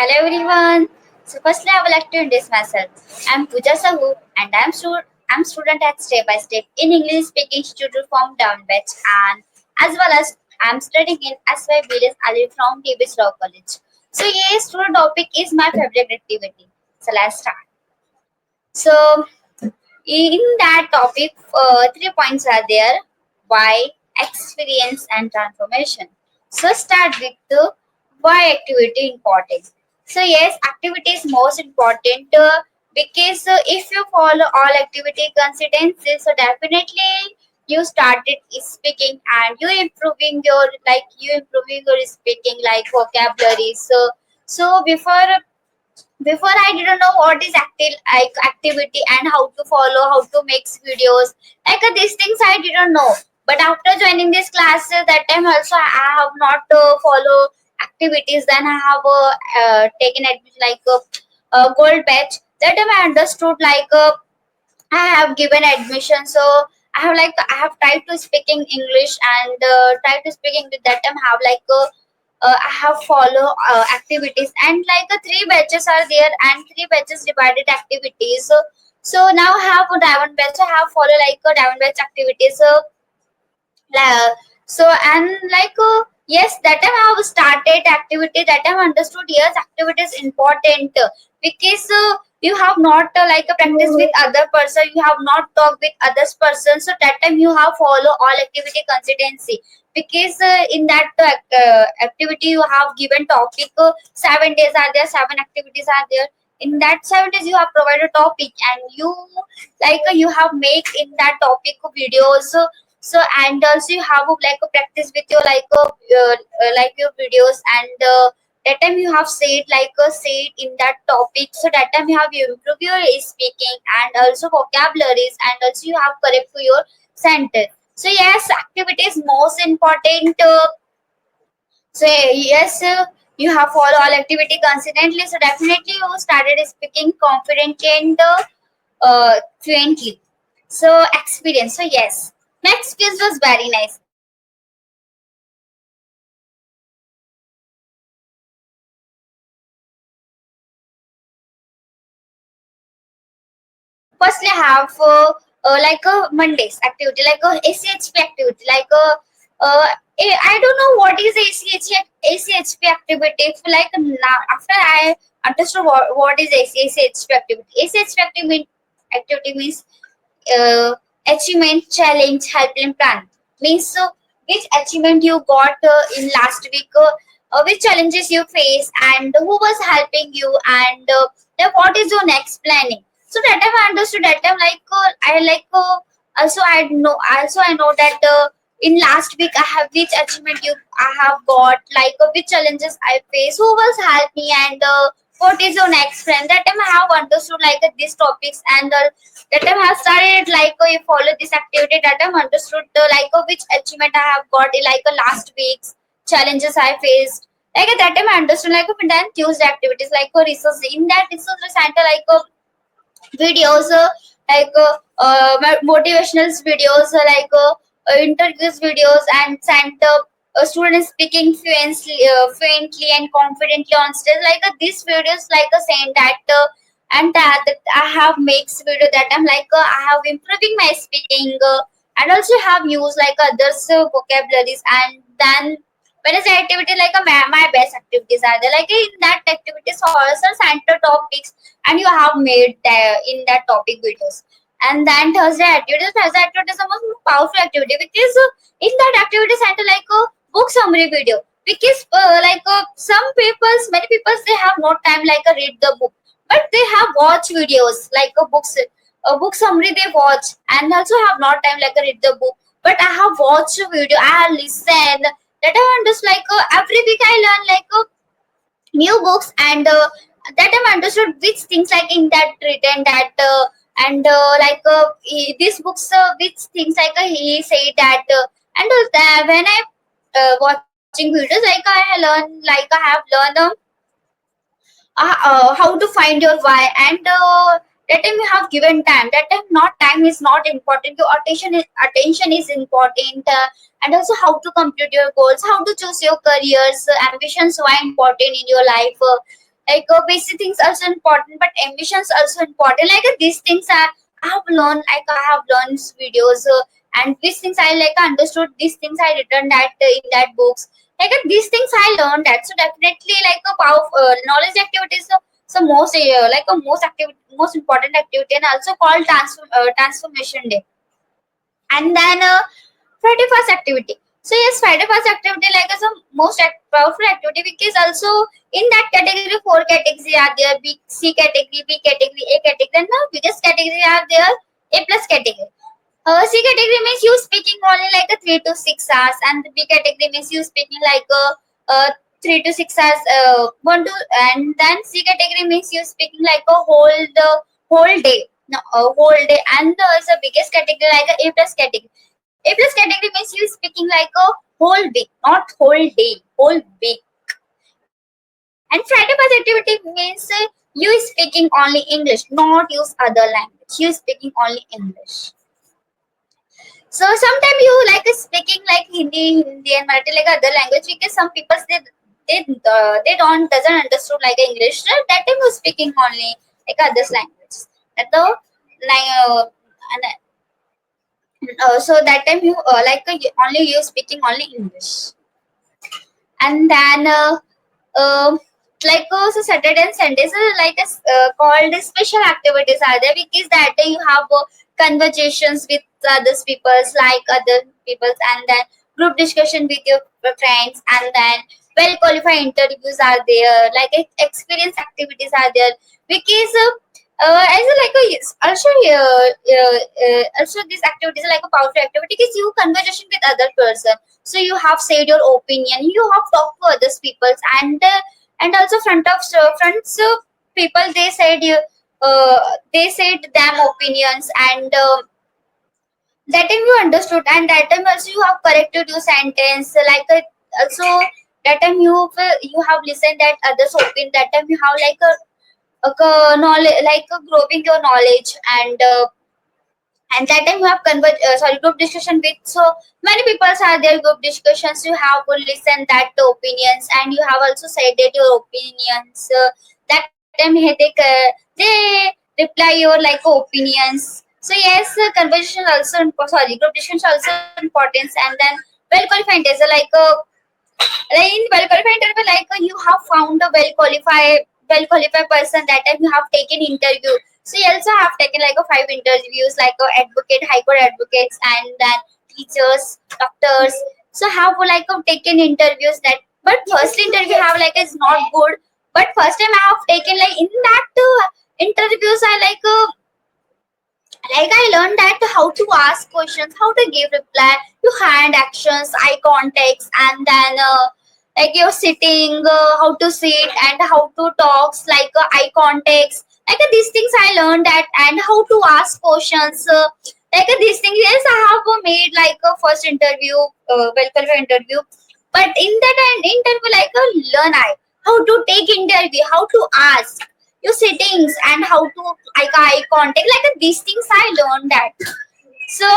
Hello everyone. So firstly, I would like to introduce myself. I'm Pooja Sahu and I'm student at Step by Step in English Speaking Institute from Down Batch, and as well as I'm studying in SY Vilas Ali from TBS Law College. So yes, student topic is my favorite activity. So let's start. So in that topic, 3 points are there: why, experience, and transformation. So start with the why activity important. So yes, activity is most important because if you follow all activity consistency, so definitely you started speaking and you improving your speaking like vocabulary. So before I didn't know what is activity and how to follow, how to make videos. These things I didn't know. But after joining this classes, that time also I have not follow activities. Then I have taken admission a gold batch. That time I understood I have given admission. So I have tried to speaking English and tried to speak English. That time have I have follow activities and three batches are there and three batches divided activities. So now I have a diamond batch. I have follow a diamond batch activities. La- so and yes, that time I have started activity. That time I understood yes, activity is important because you have not practice with other person. You have not talk with others person. So that time you have follow all activity consistency because in that activity you have given topic. 7 days are there. 7 activities are there. In that 7 days you have provided topic and you have make in that topic videos. So and also you have a practice with your your videos and that time you have said said in that topic. So that time you have improve your speaking and also vocabularies and also you have correct for your sentence. So yes, activity is most important. So yes, you have follow all activity consistently. So definitely you started speaking confidently and fluently. So experience. So yes, my experience was very nice. Firstly, I have a Mondays activity, like a ACHP activity, I don't know what is ACHP activity. If, now, after I understood what is ACHP activity. Activity means uh, achievement, challenge, helpline plan. Means which achievement you got in last week, which challenges you face, and who was helping you, and then what is your next planning. So that time I understood. That time I also I know that in last week I have which achievement you I have got, which challenges I face, who was help me, and what is your next plan. That time I have understood these topics and that time I have started you follow this activity. That time understood which achievement I have got in last week's challenges I faced. That time I understood then Tuesday activities research. In that research center videos motivational videos interviews videos and sent students speaking fluently and confidently on stage these videos saying that that I have makes video that I'm I have improving my speaking and also have used others vocabularies. And then when I say activity my best activities are there in that activities also center topics and you have made in that topic videos. And then Thursday activity is the most powerful activity because in that activity center book summary video because some people's many people they have no time read the book, but they have watch videos books, a book summary they watch and also have not time read the book. But I have watched a video, I have listened. That I understood every week I learn new books and that time understood which things in that written that and these books which things he said that and when I watching videos I learn I have learned how to find your why. And that time you have given time. That time not time is not important, your attention is important. And also how to complete your goals, how to choose your careers, ambitions why important in your life. basic things also important, but ambitions also important. These things I have learned, I have learned videos, and these things I understood. These things I written that in that books. These things I learned that. So definitely a power knowledge activity is so most most activity, most important activity, and also called transformation day. And then Friday fast activity. So yes, Friday fast activity is the most powerful activity, because also in that category four categories are there: B, C category, B category, A category, and the biggest category are there A plus category. C category means you speaking only 3 to 6 hours, and the B category means you speaking 3 to 6 hours, one to, and then C category means you speaking a whole day, no, a whole day, and the biggest category A plus category. A plus category means you speaking a whole week, not whole day, whole week. And Friday pass activity means you speaking only English, not use other language. You speaking only English. So sometimes you speaking Hindi and Marathi other language, because some people they don't doesn't understood English. So that time you speaking only other languages. That the and so that time you only you speaking only English. And then so Saturday and Sundays are called special activities are there, because that day you have conversations with others peoples, other peoples, and then group discussion with your friends, and then well qualified interviews are there, experience activities are there, because as a, like a yes, also these activities are like a powerful activity, because you conversation with other person, so you have said your opinion, you have talked to others peoples, and also fronts people, they said them opinions, and that time you understood, and that time also you have corrected your sentence, also that time you have listened that others opinion, that time you have knowledge, growing your knowledge, and that time you have group discussion with so many people are there, group discussions, you have to listen that opinions, and you have also said that your opinions, that time they reply your opinions. So yes, conversation also group discussion also importance. And then well qualified is in well qualified interview, you have found a well qualified person, that time you have taken interview. So you also have taken a 5 interviews, advocate, high court advocates, and then teachers, doctors. So have taken interviews that, but first interview have is not good. But first time I have taken in that interviews, I I learned that how to ask questions, how to give reply, to hand actions, eye contacts, and then you're sitting, how to sit, and how to talks, eye contacts. These things I learned that, and how to ask questions. These things, yes, I have made a first interview, welcome interview. But in that interview, learn I how to take interview, how to ask your settings, and how to eye contact, these things I learned that. So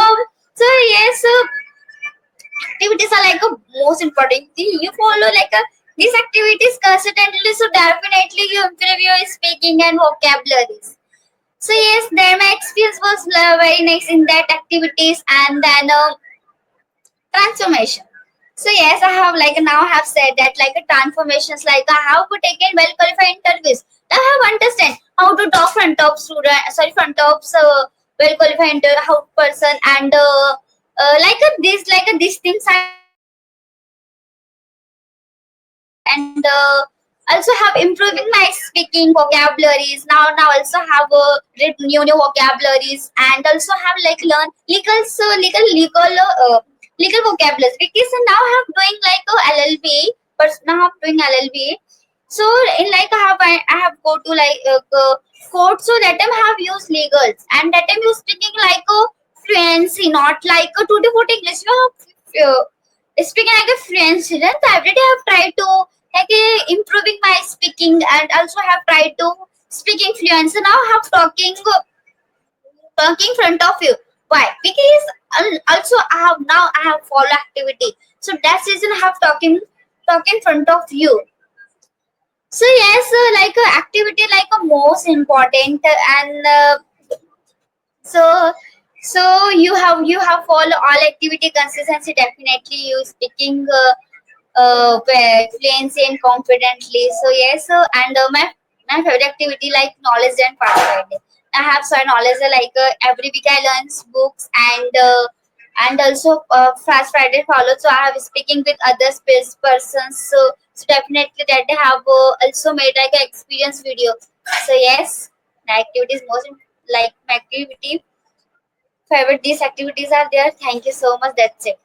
yes, activities are most important. You follow these activities consistently, so definitely you improve your speaking and vocabularies. So yes, there my experience was very nice in that activities. And then transformation. So yes, I have now I have said that a transformations, I have to take in well qualified interviews. I have understand how to talk front of student, sorry, front of well qualified how person, and these things I learned, and also have improving my speaking vocabularies. Now also have read new vocabularies, and also have learn legal vocabularies, because now I have doing LLB, but now I'm doing LLB. So in I have go to court, so that time I have used legals, and that time you speaking fluency, not tutti frutti English. Speaking a French student, so every day I have tried to improving my speaking, and also have tried to speaking fluency. Now I have talking front of you. Why? Because also I have follow activity. So that reason I have talking front of you. So yes, like activity like a most important and so you have follow all activity consistency. Definitely you speaking fluency and confidently. So yes, and my favorite activity like knowledge and fast Friday. I have some knowledge like every week I learn books and also fast Friday follow. So I have speaking with other space persons. So definitely that I have also made like an experience video. So yes, the activities most like my activity favorite these activities are there. Thank you so much. That's it.